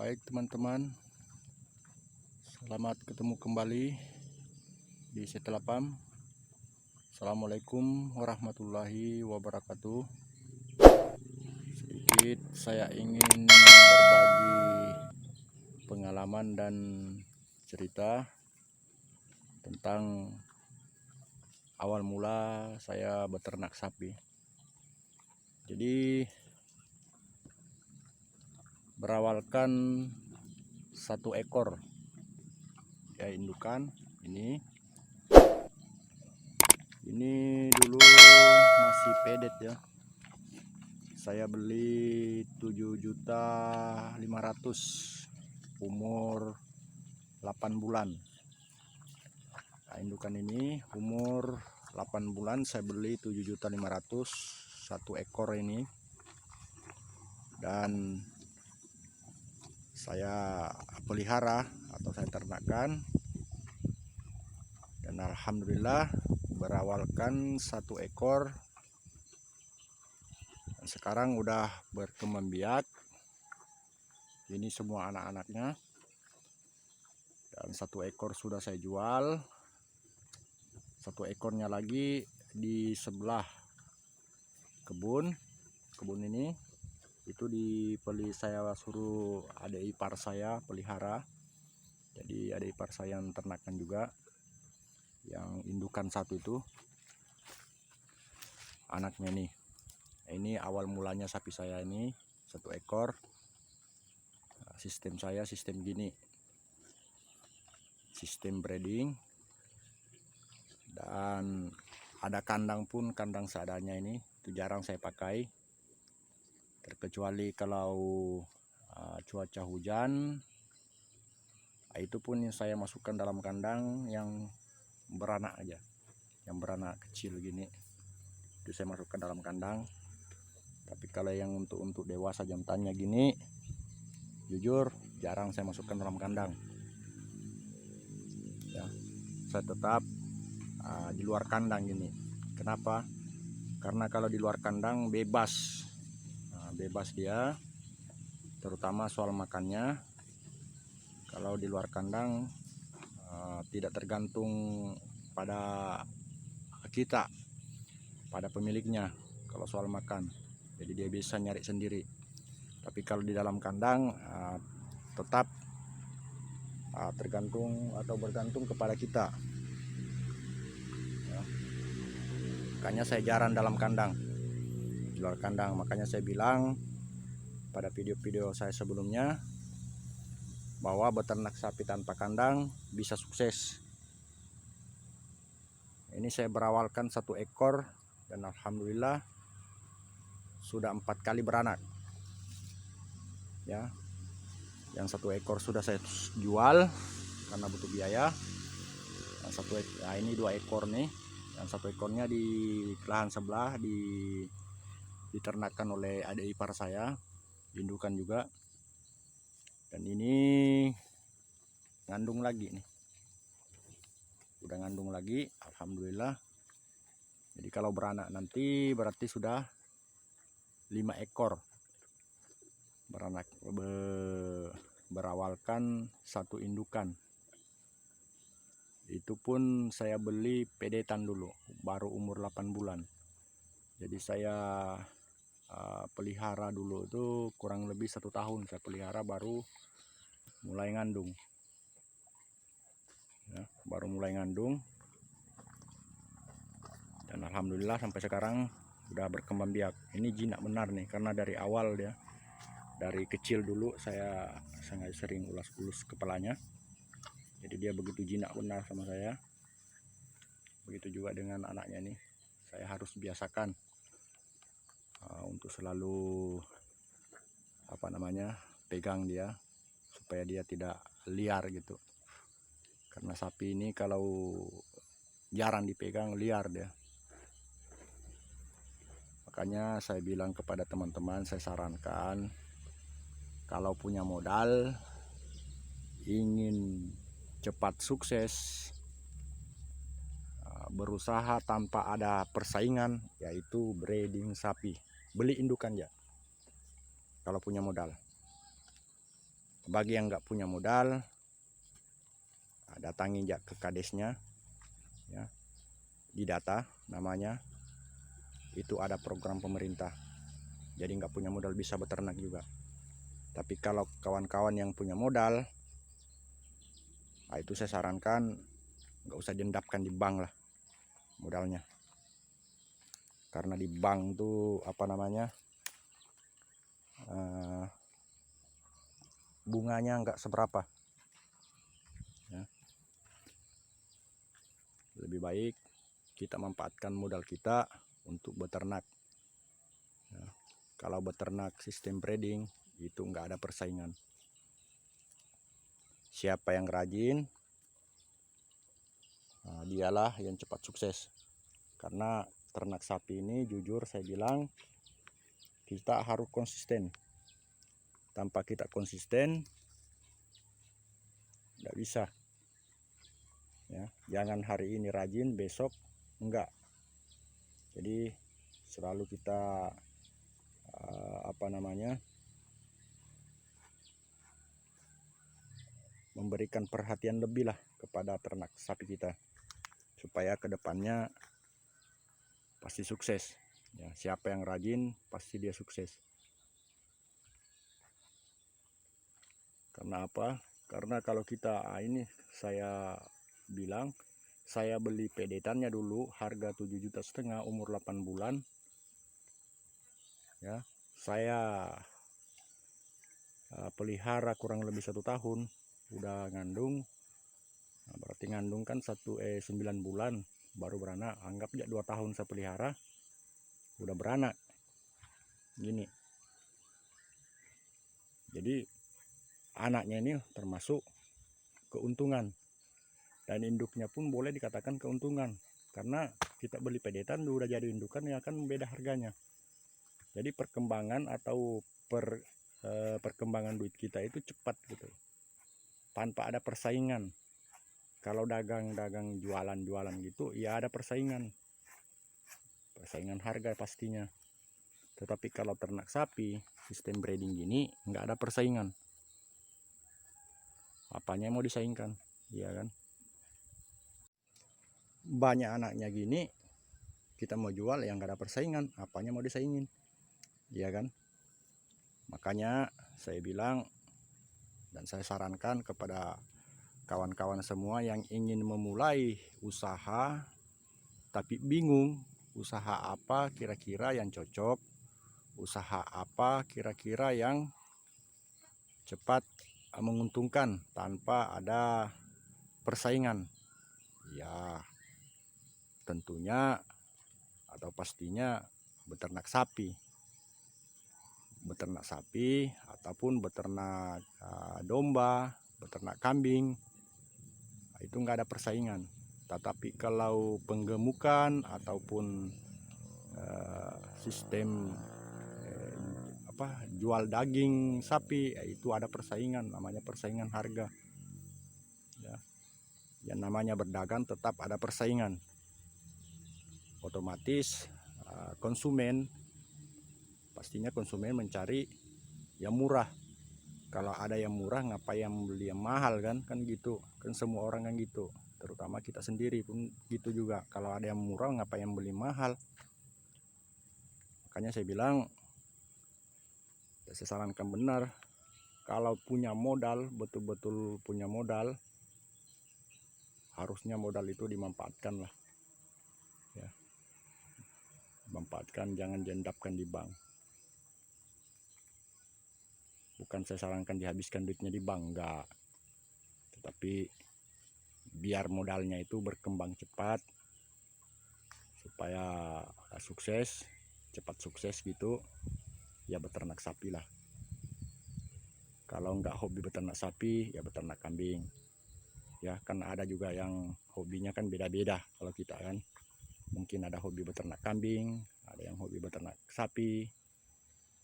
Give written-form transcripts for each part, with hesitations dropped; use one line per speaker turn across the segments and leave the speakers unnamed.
Baik teman-teman, selamat ketemu kembali di Setelapam. Assalamualaikum warahmatullahi wabarakatuh. Sedikit saya ingin berbagi pengalaman dan cerita tentang awal mula saya beternak sapi. Jadi berawalkan satu ekor ya indukan ini dulu masih pedet ya, saya beli 7.500.000 umur 8 bulan. Nah, indukan ini umur 8 bulan saya beli 7.500.000 satu ekor ini, dan saya pelihara atau saya ternakkan, dan alhamdulillah berawalkan satu ekor dan sekarang udah berkembang biak. Ini semua anak-anaknya, dan satu ekor sudah saya jual, satu ekornya lagi di sebelah kebun ini. Itu saya suruh adik ipar saya pelihara. Jadi adik ipar saya yang ternakan juga, yang indukan satu itu anaknya nih. Ini awal mulanya sapi saya ini satu ekor. Sistem saya sistem gini, sistem breeding, dan ada kandang pun kandang seadanya. Ini itu jarang saya pakai, terkecuali kalau cuaca hujan. Itu pun yang saya masukkan dalam kandang yang beranak aja, yang beranak kecil gini, itu saya masukkan dalam kandang. Tapi kalau yang untuk dewasa jantannya gini, jujur jarang saya masukkan dalam kandang ya. Saya tetap di luar kandang gini. Kenapa? Karena kalau di luar kandang bebas, bebas dia, terutama soal makannya. Kalau di luar kandang tidak tergantung pada kita, pada pemiliknya kalau soal makan, jadi dia bisa nyari sendiri. Tapi kalau di dalam kandang tetap tergantung atau bergantung kepada kita ya. Makanya saya jarang dalam kandang, di luar kandang. Makanya saya bilang pada video-video saya sebelumnya bahwa beternak sapi tanpa kandang bisa sukses. Ini saya berawalkan satu ekor dan alhamdulillah sudah 4 kali beranak ya. Yang satu ekor sudah saya jual karena butuh biaya. Yang satu nah ini 2 ekor nih. Yang satu ekornya di lahan sebelah diternakkan oleh adik ipar saya, indukan juga. Dan ini ngandung lagi nih, udah ngandung lagi alhamdulillah. Jadi kalau beranak nanti berarti sudah 5 ekor beranak, berawalkan satu indukan. Itu pun saya beli pedetan dulu, baru umur 8 bulan. Jadi saya pelihara dulu itu kurang lebih 1 tahun saya pelihara, baru mulai ngandung ya, baru mulai ngandung. Dan alhamdulillah sampai sekarang udah berkembang biak. Ini jinak benar nih, karena dari awal dia, dari kecil dulu saya sangat sering ulas-ulus kepalanya. Jadi dia begitu jinak benar sama saya. Begitu juga dengan anaknya nih, saya harus biasakan untuk selalu pegang dia supaya dia tidak liar gitu. Karena sapi ini kalau jarang dipegang liar dia. Makanya saya bilang kepada teman-teman, saya sarankan kalau punya modal, ingin cepat sukses, berusaha tanpa ada persaingan, yaitu breeding sapi. Beli indukan ya kalau punya modal. Bagi yang nggak punya modal, datangi aja ke kadesnya ya, di data namanya itu ada program pemerintah, jadi nggak punya modal bisa beternak juga. Tapi kalau kawan-kawan yang punya modal, nah itu saya sarankan nggak usah diendapkan di bank lah modalnya, karena di bank tuh apa namanya, bunganya nggak seberapa ya. Lebih baik kita manfaatkan modal kita untuk beternak ya. Kalau beternak sistem breeding itu nggak ada persaingan, siapa yang rajin, nah, dialah yang cepat sukses. Karena ternak sapi ini jujur saya bilang kita harus konsisten. Tanpa kita konsisten nggak bisa ya. Jangan hari ini rajin besok enggak. Jadi selalu kita apa namanya, memberikan perhatian lebih lah kepada ternak sapi kita, supaya kedepannya pasti sukses ya. Siapa yang rajin pasti dia sukses. Karena apa? Karena kalau kita ini saya bilang, saya beli pedetannya dulu harga 7,5 juta umur 8 bulan ya. Saya pelihara kurang lebih 1 tahun udah ngandung. Nah, berarti ngandung kan 9 bulan baru beranak. Anggap aja 2 tahun saya pelihara udah beranak gini. Jadi anaknya ini termasuk keuntungan, dan induknya pun boleh dikatakan keuntungan, karena kita beli pedetan udah jadi indukan ya kan beda harganya. Jadi perkembangan atau perkembangan duit kita itu cepat gitu, tanpa ada persaingan. Kalau dagang-dagang jualan-jualan gitu ya ada persaingan harga pastinya. Tetapi kalau ternak sapi sistem breeding gini nggak ada persaingan. Apanya yang mau disaingkan, ya kan? Banyak anaknya gini kita mau jual yang nggak ada persaingan, apanya mau disaingin, ya kan? Makanya saya bilang dan saya sarankan kepada kawan-kawan semua yang ingin memulai usaha tapi bingung usaha apa kira-kira yang cocok, usaha apa kira-kira yang cepat menguntungkan tanpa ada persaingan. Ya tentunya atau pastinya beternak sapi ataupun beternak domba, beternak kambing, itu nggak ada persaingan. Tetapi kalau penggemukan ataupun sistem jual daging sapi, itu ada persaingan, namanya persaingan harga ya. Yang namanya berdagang tetap ada persaingan, otomatis konsumen pastinya mencari yang murah. Kalau ada yang murah ngapain yang beli yang mahal kan gitu kan, semua orang kan gitu, terutama kita sendiri pun gitu juga. Kalau ada yang murah ngapain yang beli mahal. Makanya saya bilang, saya sarankan benar, kalau punya modal, betul-betul punya modal, harusnya modal itu dimanfaatkan lah ya. Manfaatkan, jangan diendapkan di bank. Bukan saya sarankan dihabiskan duitnya di bank, enggak, tetapi biar modalnya itu berkembang cepat supaya sukses, cepat sukses gitu ya. Beternak sapi lah. Kalau enggak hobi beternak sapi ya beternak kambing ya. Kan ada juga yang hobinya kan beda-beda. Kalau kita kan mungkin ada hobi beternak kambing, ada yang hobi beternak sapi,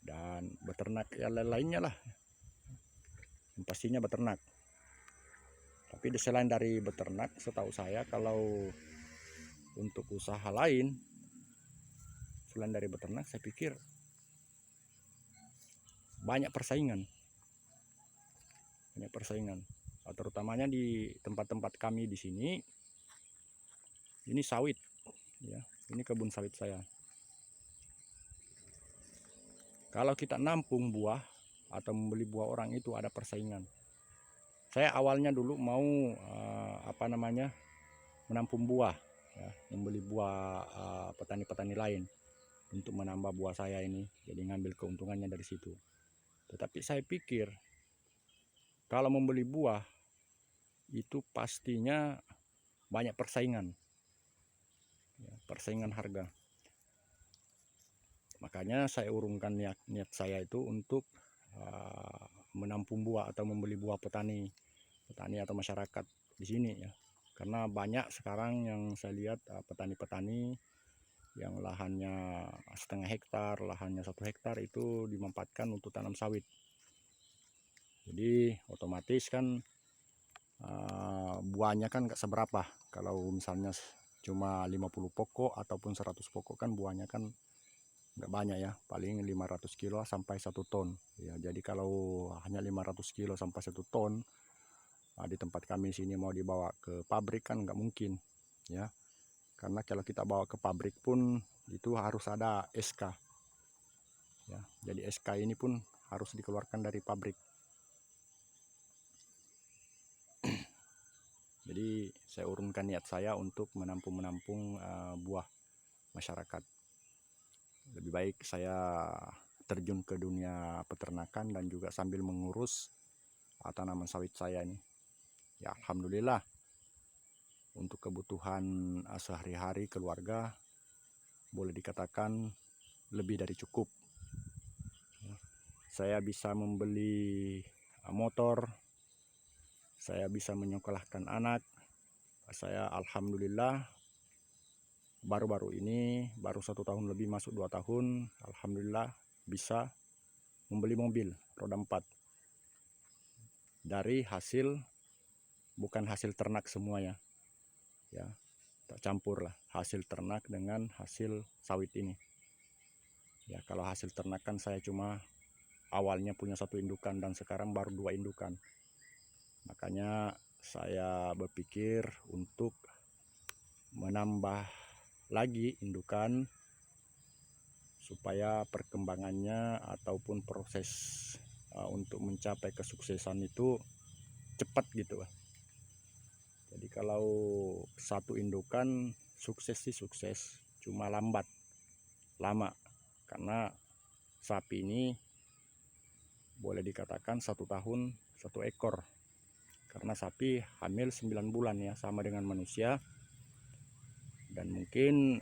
dan beternak yang lain-lainnya lah. Yang pastinya beternak. Tapi selain dari beternak, setahu saya kalau untuk usaha lain selain dari beternak, saya pikir banyak persaingan. banyak persaingan. Terutamanya di tempat-tempat kami di sini, ini sawit ya, ini kebun sawit saya. Kalau kita nampung buah atau membeli buah orang itu ada persaingan. Saya awalnya dulu mau menampung buah ya, membeli buah petani-petani lain untuk menambah buah saya ini, jadi ngambil keuntungannya dari situ. Tetapi saya pikir kalau membeli buah itu pastinya banyak persaingan ya, persaingan harga. Makanya saya urungkan niat saya itu untuk menampung buah atau membeli buah petani atau masyarakat di sini ya. Karena banyak sekarang yang saya lihat petani-petani yang lahannya setengah hektar, lahannya 1 hektar itu dimanfaatkan untuk tanam sawit. Jadi otomatis kan buahnya kan nggak seberapa. Kalau misalnya cuma 50 pokok ataupun 100 pokok kan buahnya kan nggak banyak ya, paling 500 kilo sampai 1 ton ya. Jadi kalau hanya 500 kilo sampai 1 ton di tempat kami sini mau dibawa ke pabrik kan nggak mungkin ya, karena kalau kita bawa ke pabrik pun itu harus ada SK ya. Jadi SK ini pun harus dikeluarkan dari pabrik. Jadi saya urunkan niat saya untuk menampung buah masyarakat. Lebih baik saya terjun ke dunia peternakan dan juga sambil mengurus tanaman sawit saya ini. Ya alhamdulillah untuk kebutuhan sehari-hari keluarga boleh dikatakan lebih dari cukup. Saya bisa membeli motor, saya bisa menyekolahkan anak. Saya alhamdulillah baru-baru ini, baru 1 tahun lebih masuk 2 tahun, alhamdulillah bisa membeli mobil roda 4 dari hasil, bukan hasil ternak semua ya, tak campur lah hasil ternak dengan hasil sawit ini ya. Kalau hasil ternak kan saya cuma awalnya punya 1 indukan dan sekarang baru 2 indukan. Makanya saya berpikir untuk menambah lagi indukan supaya perkembangannya ataupun proses untuk mencapai kesuksesan itu cepat gitu. Jadi kalau 1 indukan sukses sih sukses, cuma lama karena sapi ini boleh dikatakan 1 tahun 1 ekor, karena sapi hamil 9 bulan ya, sama dengan manusia. Dan mungkin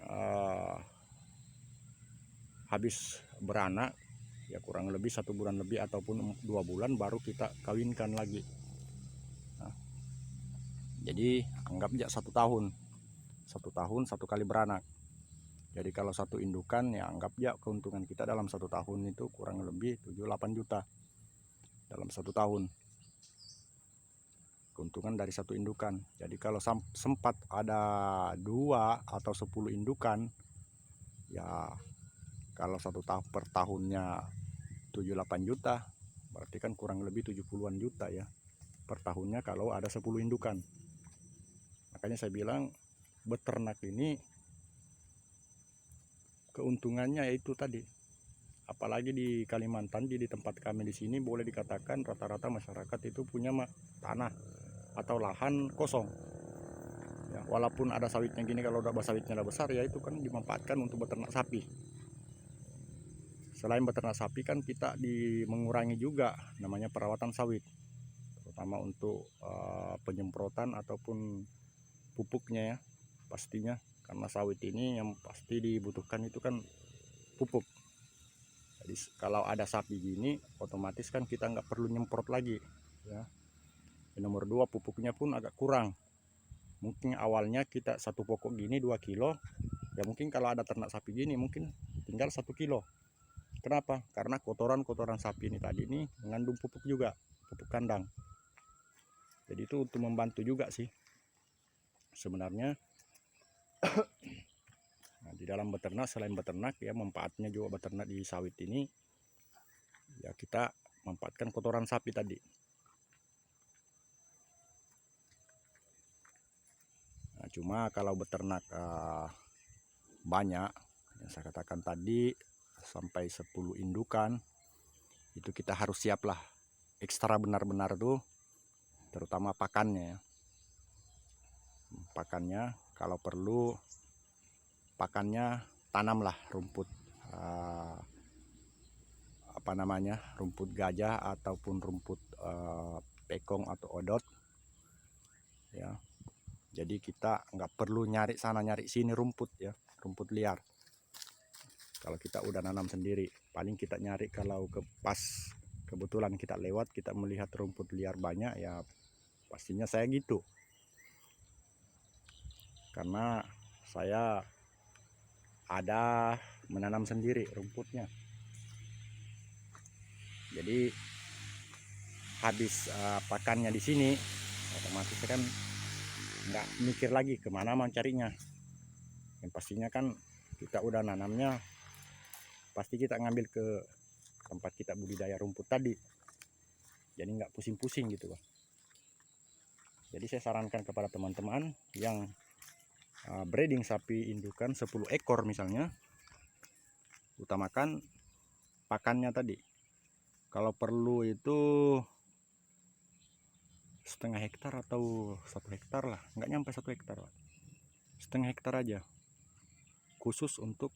habis beranak ya kurang lebih 1 bulan lebih ataupun 2 bulan baru kita kawinkan lagi. Jadi anggap aja 1 tahun 1 kali beranak. Jadi kalau 1 indukan ya anggap aja keuntungan kita dalam 1 tahun itu kurang lebih 7-8 juta dalam 1 tahun keuntungan dari 1 indukan. Jadi kalau sempat ada 2 atau 10 indukan ya, kalau 1 tahun per tahunnya 7-8 juta berarti kan kurang lebih 70-an juta ya per tahunnya kalau ada 10 indukan. Makanya saya bilang beternak ini keuntungannya yaitu tadi, apalagi di Kalimantan, di tempat kami di sini boleh dikatakan rata-rata masyarakat itu punya tanah atau lahan kosong ya. Walaupun ada sawitnya gini, kalau udah sawitnya udah besar ya itu kan dimanfaatkan untuk beternak sapi. Selain beternak sapi kan kita mengurangi juga namanya perawatan sawit, terutama untuk penyemprotan ataupun pupuknya ya pastinya, karena sawit ini yang pasti dibutuhkan itu kan pupuk. Jadi kalau ada sapi gini otomatis kan kita nggak perlu nyemprot lagi ya. Nomor 2 pupuknya pun agak kurang, mungkin awalnya kita 1 pokok gini 2 kilo ya, mungkin kalau ada ternak sapi gini mungkin tinggal 1 kilo. Kenapa? Karena kotoran sapi ini tadi ini mengandung pupuk juga, pupuk kandang. Jadi itu untuk membantu juga sih sebenarnya. Nah, di dalam beternak, selain beternak ya manfaatnya juga beternak di sawit ini ya, kita manfaatkan kotoran sapi tadi. Nah, cuma kalau beternak banyak yang saya katakan tadi sampai 10 indukan, itu kita harus siap lah ekstra benar-benar tuh, terutama pakannya ya. Pakannya kalau perlu pakannya tanamlah rumput apa namanya, rumput gajah ataupun rumput pekong atau odot ya. Jadi kita nggak perlu nyari sana nyari sini rumput ya, rumput liar. Kalau kita udah nanam sendiri, paling kita nyari kalau pas kebetulan kita lewat, kita melihat rumput liar banyak ya, pastinya saya gitu. Karena saya ada menanam sendiri rumputnya. Jadi habis pakannya di sini, otomatis kan nggak mikir lagi kemana mau carinya. Yang pastinya kan kita udah nanamnya, pasti kita ngambil ke tempat kita budidaya rumput tadi. Jadi nggak pusing-pusing gitu Pak. Jadi saya sarankan kepada teman-teman yang breeding sapi indukan 10 ekor misalnya, utamakan pakannya tadi. Kalau perlu itu setengah hektar atau 1 hektar lah, nggak nyampe 1 hektar Pak. Setengah hektar aja khusus untuk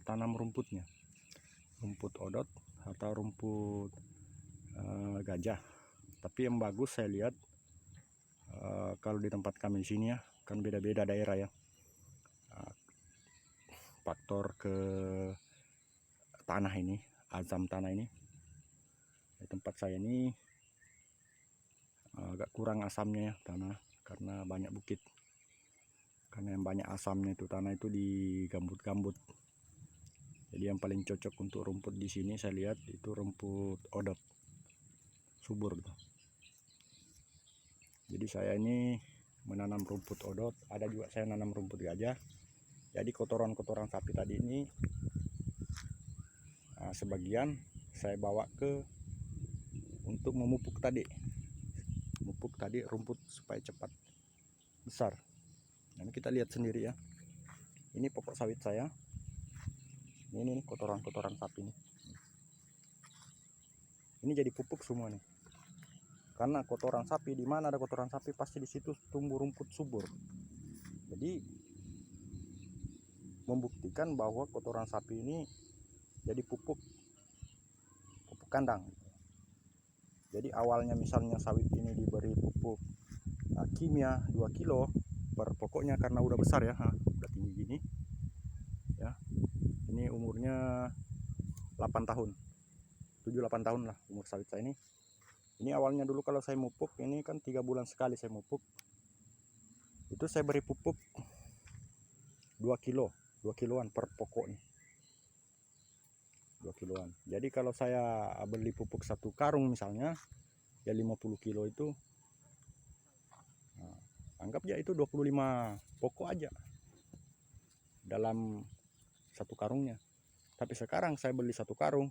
tanam rumputnya, rumput odot atau rumput gajah. Tapi yang bagus saya lihat kalau di tempat kami di sini ya, kan beda-beda daerah ya, faktor ke tanah ini, azam tanah ini. Di tempat saya ini agak kurang asamnya ya tanah, karena banyak bukit. Karena yang banyak asamnya itu tanah itu di gambut-gambut. Jadi yang paling cocok untuk rumput di sini saya lihat itu rumput odot, subur gitu. Jadi saya ini menanam rumput odot, ada juga saya nanam rumput gajah. Jadi kotoran-kotoran sapi tadi ini sebagian saya bawa ke untuk memupuk tadi rumput supaya cepat besar. Nah, kita lihat sendiri ya, ini pokok sawit saya, ini kotoran-kotoran sapi ini jadi pupuk semua nih. Karena kotoran sapi, di mana ada kotoran sapi pasti di situ tumbuh rumput subur. Jadi membuktikan bahwa kotoran sapi ini jadi pupuk kandang. Jadi awalnya misalnya sawit ini diberi pupuk kimia 2 kilo per pokoknya, karena udah besar ya, udah tinggi gini ya. Ini umurnya 8 tahun, 7-8 tahun lah umur sawit saya ini. Ini awalnya dulu kalau saya mupuk ini kan 3 bulan sekali saya mupuk. Itu saya beri pupuk 2 kiloan per pokok nih. 2 kiloan. Jadi kalau saya beli pupuk 1 karung misalnya ya 50 kilo itu, anggap ya itu 25 pokok aja dalam 1 karungnya. Tapi sekarang saya beli 1 karung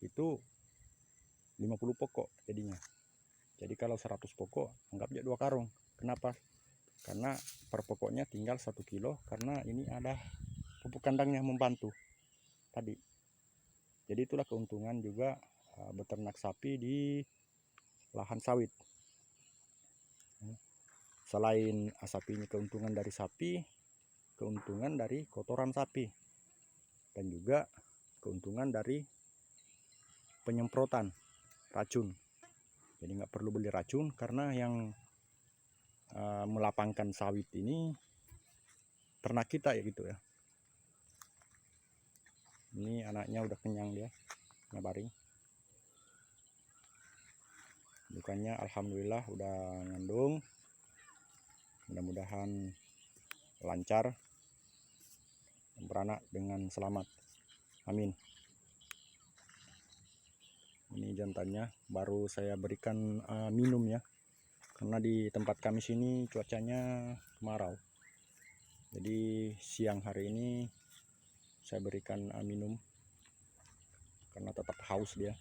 itu 50 pokok jadinya. Jadi kalau 100 pokok anggap ya 2 karung. Kenapa? Karena per pokoknya tinggal 1 kilo, karena ini ada pupuk kandangnya membantu tadi. Jadi itulah keuntungan juga beternak sapi di lahan sawit. Selain sapinya keuntungan dari sapi, keuntungan dari kotoran sapi, dan juga keuntungan dari penyemprotan racun. Jadi nggak perlu beli racun, karena yang melapangkan sawit ini ternak kita ya gitu ya. Ini anaknya udah kenyang, dia ngabaring. Bukannya alhamdulillah udah ngandung, mudah-mudahan lancar beranak dengan selamat, amin. Ini jantannya baru saya berikan minum ya, karena di tempat kami sini cuacanya kemarau. Jadi siang hari ini saya berikan minum karena tetap haus dia.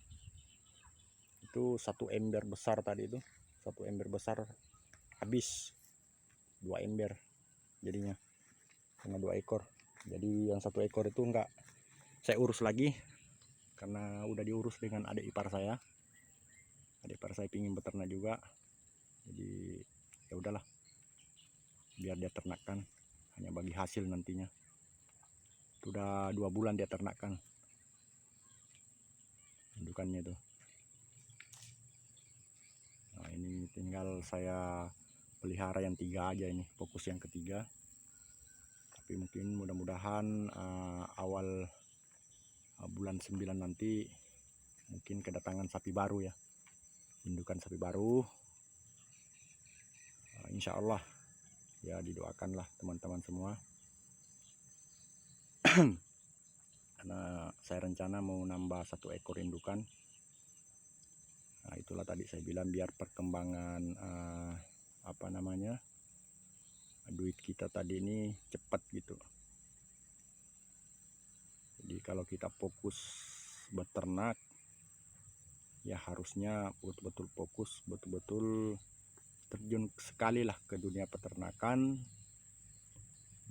Itu 1 ember besar tadi, itu 1 ember besar habis 2 ember. jadinya, karena 2 ekor. Jadi yang 1 ekor itu enggak saya urus lagi karena udah diurus dengan adik ipar saya. Adik ipar saya pingin beternak juga, jadi ya udahlah, biar dia ternakkan, hanya bagi hasil nantinya. Sudah 2 bulan dia ternakkan indukannya itu. Nah, ini tinggal saya pelihara yang 3 aja, ini fokus yang ketiga. Tapi mungkin mudah-mudahan awal bulan 9 nanti mungkin kedatangan sapi baru ya, indukan sapi baru. Insya Allah ya, didoakanlah teman-teman semua. Karena saya rencana mau nambah 1 ekor indukan. Nah, itulah tadi saya bilang biar perkembangan duit kita tadi ini cepat gitu. Jadi kalau kita fokus beternak ya harusnya betul-betul fokus, betul-betul terjun sekali lah ke dunia peternakan,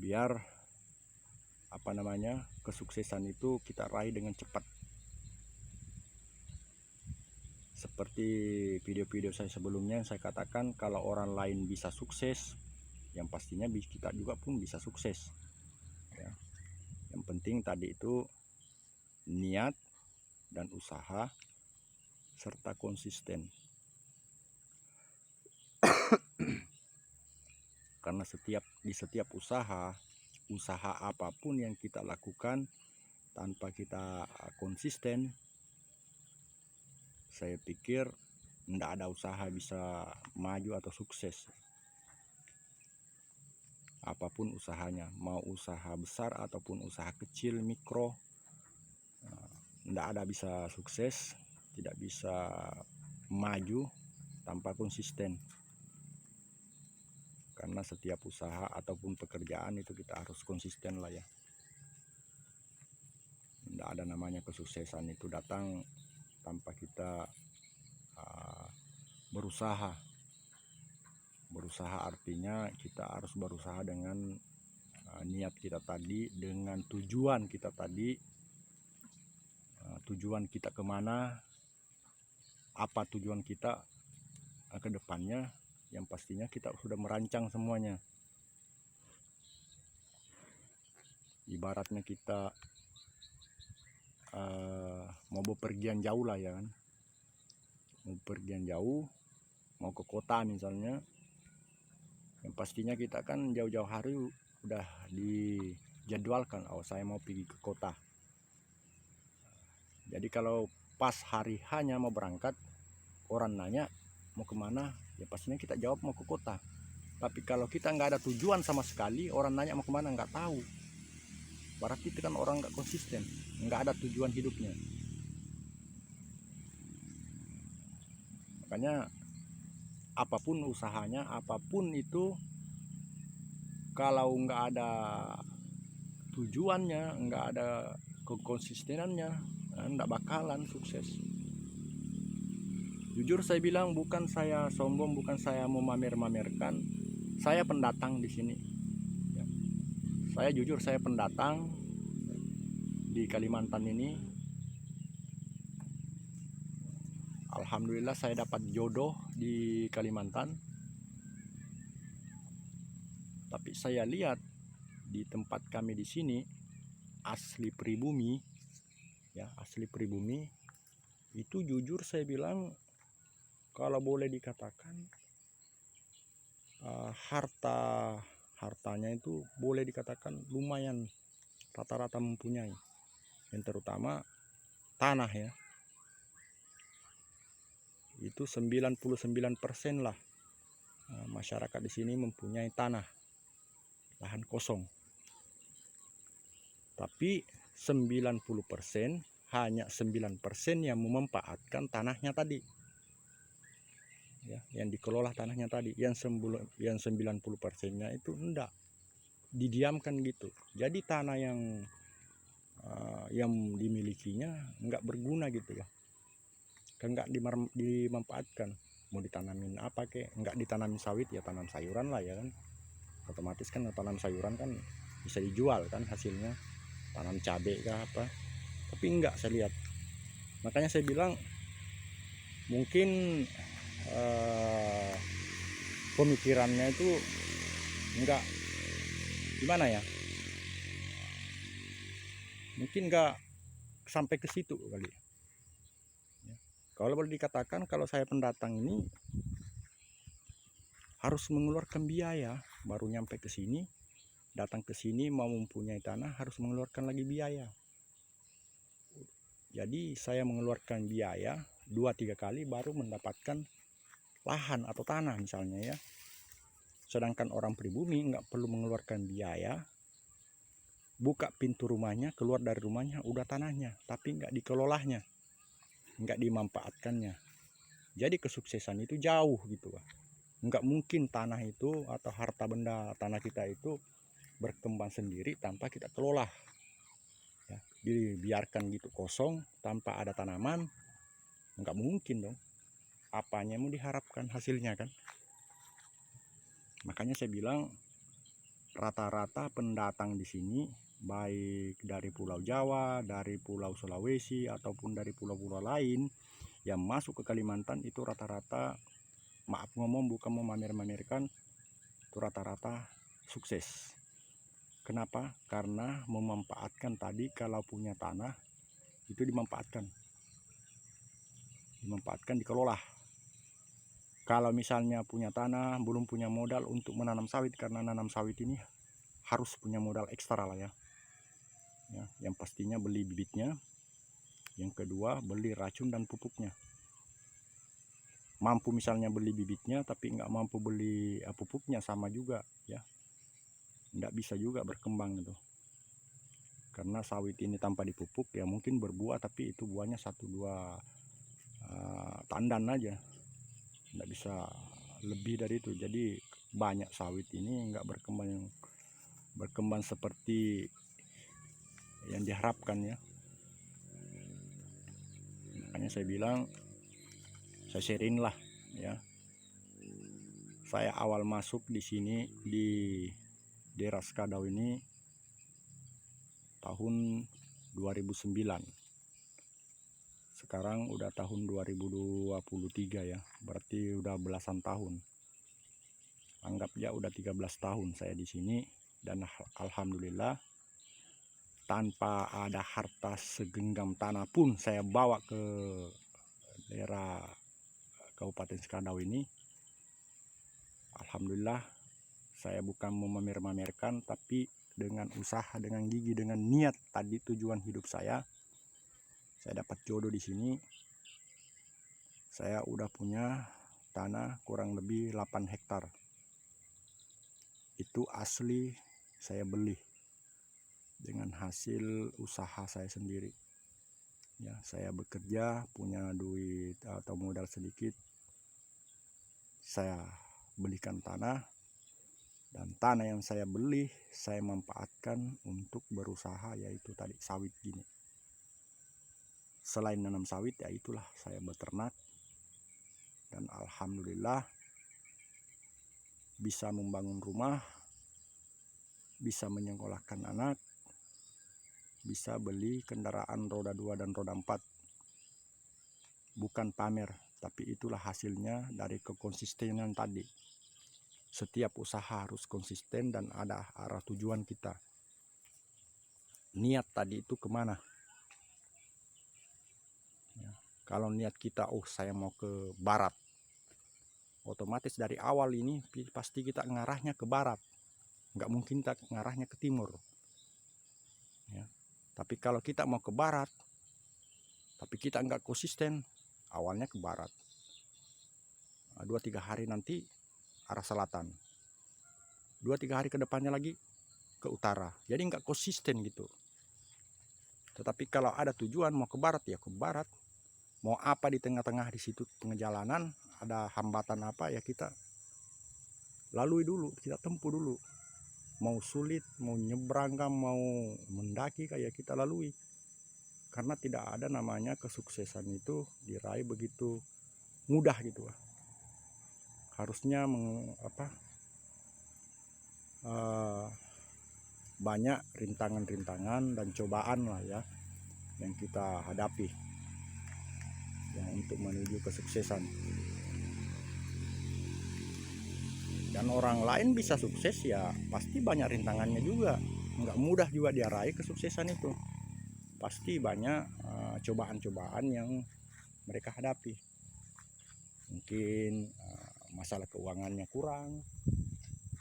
biar kesuksesan itu kita raih dengan cepat. Seperti video-video saya sebelumnya yang saya katakan, kalau orang lain bisa sukses, yang pastinya kita juga pun bisa sukses ya. Yang penting tadi itu niat dan usaha serta konsisten. Karena di setiap usaha apapun yang kita lakukan tanpa kita konsisten, saya pikir tidak ada usaha bisa maju atau sukses. Apapun usahanya, mau usaha besar ataupun usaha kecil, mikro, tidak ada bisa sukses, tidak bisa maju tanpa konsisten. Karena setiap usaha ataupun pekerjaan itu kita harus konsisten lah ya. Tidak ada namanya kesuksesan itu datang tanpa kita berusaha. Berusaha artinya kita harus berusaha dengan niat kita tadi, dengan tujuan kita tadi. Tujuan kita kemana, apa tujuan kita ke depannya, yang pastinya kita sudah merancang semuanya. Ibaratnya kita mau bepergian jauh lah ya kan, mau bepergian jauh, mau ke kota misalnya, yang pastinya kita kan jauh-jauh hari udah dijadwalkan, oh saya mau pergi ke kota. Jadi kalau pas hari hanya mau berangkat, orang nanya mau kemana, ya pastinya kita jawab mau ke kota. Tapi kalau kita nggak ada tujuan sama sekali, orang nanya mau kemana nggak tahu, berarti itu kan orang nggak konsisten, nggak ada tujuan hidupnya. Makanya apapun usahanya, apapun itu, kalau nggak ada tujuannya, nggak ada kekonsistenannya, nggak bakalan sukses. Jujur saya bilang, bukan saya sombong, bukan saya mau mamer-mamerkan, saya pendatang di sini ya. Saya jujur, saya pendatang di Kalimantan ini. Alhamdulillah saya dapat jodoh di Kalimantan. Tapi saya lihat di tempat kami di sini asli pribumi ya, asli pribumi itu jujur saya bilang, kalau boleh dikatakan hartanya itu boleh dikatakan lumayan rata-rata mempunyai, yang terutama tanah ya. Itu 99% lah masyarakat di sini mempunyai tanah, lahan kosong. Tapi 90%, hanya 9% yang memanfaatkan tanahnya tadi ya, yang dikelola tanahnya tadi. Yang 90%-nya itu enggak didiamkan gitu. Jadi tanah yang dimilikinya enggak berguna gitu ya, kan enggak dimanfaatkan. Mau ditanamin apa kek, enggak ditanamin sawit ya tanam sayuran lah ya kan. Otomatis kan tanam sayuran kan bisa dijual kan hasilnya, tanam cabai kah apa, tapi enggak saya lihat. Makanya saya bilang mungkin pemikirannya itu enggak, gimana ya, mungkin enggak sampai ke situ kali. Kalau boleh dikatakan, kalau saya pendatang ini harus mengeluarkan biaya baru nyampe ke sini. Datang ke sini mau mempunyai tanah harus mengeluarkan lagi biaya. Jadi saya mengeluarkan biaya 2-3 kali baru mendapatkan lahan atau tanah misalnya ya. Sedangkan orang pribumi nggak perlu mengeluarkan biaya, buka pintu rumahnya, keluar dari rumahnya udah tanahnya, tapi nggak dikelolanya, nggak dimanfaatkannya. Jadi kesuksesan itu jauh gitu. Nggak mungkin tanah itu atau harta benda tanah kita itu berkembang sendiri tanpa kita kelola ya. Dibiarkan gitu kosong tanpa ada tanaman, nggak mungkin dong. Apanya mau diharapkan hasilnya kan. Makanya saya bilang rata-rata pendatang di sini, baik dari Pulau Jawa, dari Pulau Sulawesi ataupun dari pulau-pulau lain yang masuk ke Kalimantan, itu rata-rata, maaf ngomong bukan mau mamer-mamerkan, itu rata-rata sukses. Kenapa? Karena memanfaatkan tadi, kalau punya tanah itu dimanfaatkan, dikelola. Kalau misalnya punya tanah belum punya modal untuk menanam sawit, karena nanam sawit ini harus punya modal ekstra lah ya. Yang pastinya beli bibitnya, yang kedua beli racun dan pupuknya. Mampu misalnya beli bibitnya tapi nggak mampu beli pupuknya, sama juga ya, nggak bisa juga berkembang gitu. Karena sawit ini tanpa dipupuk ya mungkin berbuah, tapi itu buahnya 1-2 tandan aja, nggak bisa lebih dari itu. Jadi banyak sawit ini nggak berkembang seperti yang diharapkan ya. Makanya saya bilang, saya sharing lah ya. Saya awal masuk di sini di daerah Skadau ini tahun 2009. Sekarang udah tahun 2023 ya, berarti udah belasan tahun. Anggap ya udah 13 tahun saya di sini, dan alhamdulillah tanpa ada harta segenggam tanah pun saya bawa ke daerah Kabupaten Skadau ini. Alhamdulillah, saya bukan memamer-mamerkan, tapi dengan usaha, dengan gigi, dengan niat tadi tujuan hidup saya dapat jodoh di sini. Saya udah punya tanah kurang lebih 8 hektar. Itu asli saya beli dengan hasil usaha saya sendiri. Ya, saya bekerja, punya duit atau modal sedikit, saya belikan tanah, dan tanah yang saya beli saya manfaatkan untuk berusaha, yaitu tadi sawit gini. Selain nanam sawit ya itulah saya beternak, dan alhamdulillah bisa membangun rumah, bisa menyekolahkan anak, bisa beli kendaraan roda 2 dan roda 4. Bukan pamer, tapi itulah hasilnya dari kekonsistenan tadi. Setiap usaha harus konsisten dan ada arah tujuan kita. Niat tadi itu kemana? Ya, kalau niat kita, saya mau ke barat, otomatis dari awal ini pasti kita ngarahnya ke barat. Nggak mungkin kita ngarahnya ke timur. Ya. Tapi kalau kita mau ke barat, tapi kita nggak konsisten, awalnya ke barat. 2-3 hari nanti arah selatan, 2-3 hari ke depannya lagi ke utara. Jadi nggak konsisten gitu. Tetapi kalau ada tujuan mau ke barat ya ke barat, mau apa di tengah-tengah di situ pengejalanan ada hambatan apa ya kita lalui dulu, kita tempuh dulu. Mau sulit, mau nyebrang, mau mendaki kayak kita lalui. Karena tidak ada namanya kesuksesan itu diraih begitu mudah gitu. Harusnya eh, banyak rintangan-rintangan dan cobaan lah ya yang kita hadapi ya untuk menuju kesuksesan. Dan orang lain bisa sukses ya pasti banyak rintangannya juga, nggak mudah juga dia raih kesuksesan itu. Pasti banyak cobaan-cobaan yang mereka hadapi. Mungkin masalah keuangannya kurang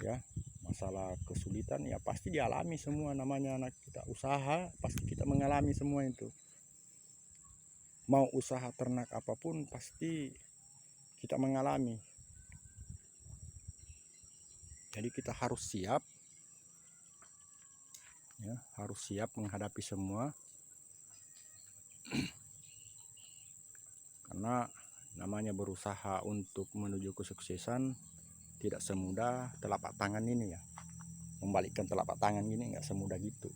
ya, masalah kesulitan ya pasti dialami semua. Namanya anak kita usaha pasti kita mengalami semua itu. Mau usaha ternak apapun pasti kita mengalami. Jadi kita harus siap ya, harus siap menghadapi semua. Karena namanya berusaha untuk menuju kesuksesan tidak semudah telapak tangan ini ya. Membalikkan telapak tangan ini nggak semudah gitu,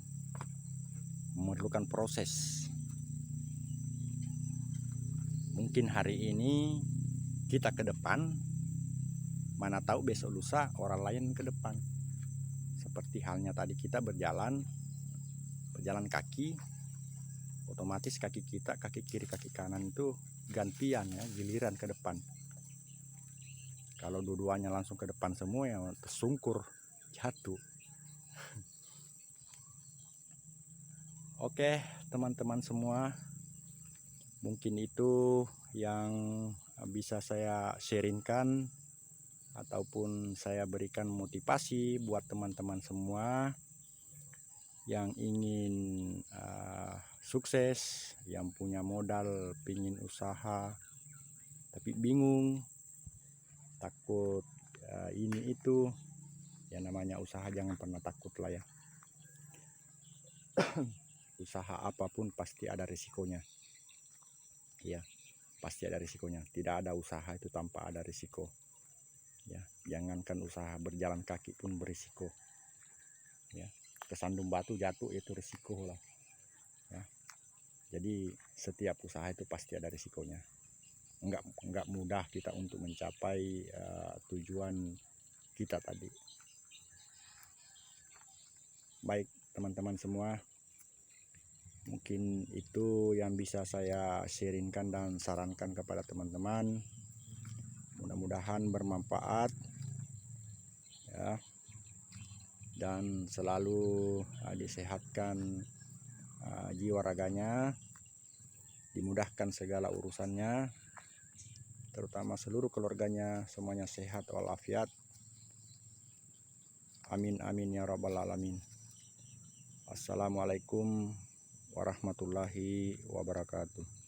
memerlukan proses. Mungkin hari ini kita ke depan, mana tahu besok lusa orang lain ke depan. Seperti halnya tadi kita berjalan kaki, otomatis kaki kita, kaki kiri kaki kanan itu gantian ya, giliran ke depan. Kalau dua-duanya langsung ke depan semua ya tersungkur, jatuh. Oke teman-teman semua, mungkin itu yang bisa saya sharingkan ataupun saya berikan motivasi buat teman-teman semua yang ingin sukses, yang punya modal pingin usaha tapi bingung, takut ini itu ya. Namanya usaha jangan pernah takut lah ya. Usaha apapun pasti ada risikonya ya, pasti ada risikonya. Tidak ada usaha itu tanpa ada risiko ya. Jangankan usaha berjalan kaki pun berisiko ya. Kesandung batu jatuh itu risiko lah ya. Jadi setiap usaha itu pasti ada risikonya. Enggak mudah kita untuk mencapai tujuan kita tadi. Baik teman-teman semua, mungkin itu yang bisa saya sharingkan dan sarankan kepada teman-teman. Mudah-mudahan bermanfaat ya, dan selalu disehatkan jiwa raganya, dimudahkan segala urusannya, terutama seluruh keluarganya semuanya sehat walafiat. Amin amin ya rabbal alamin. Assalamualaikum warahmatullahi wabarakatuh.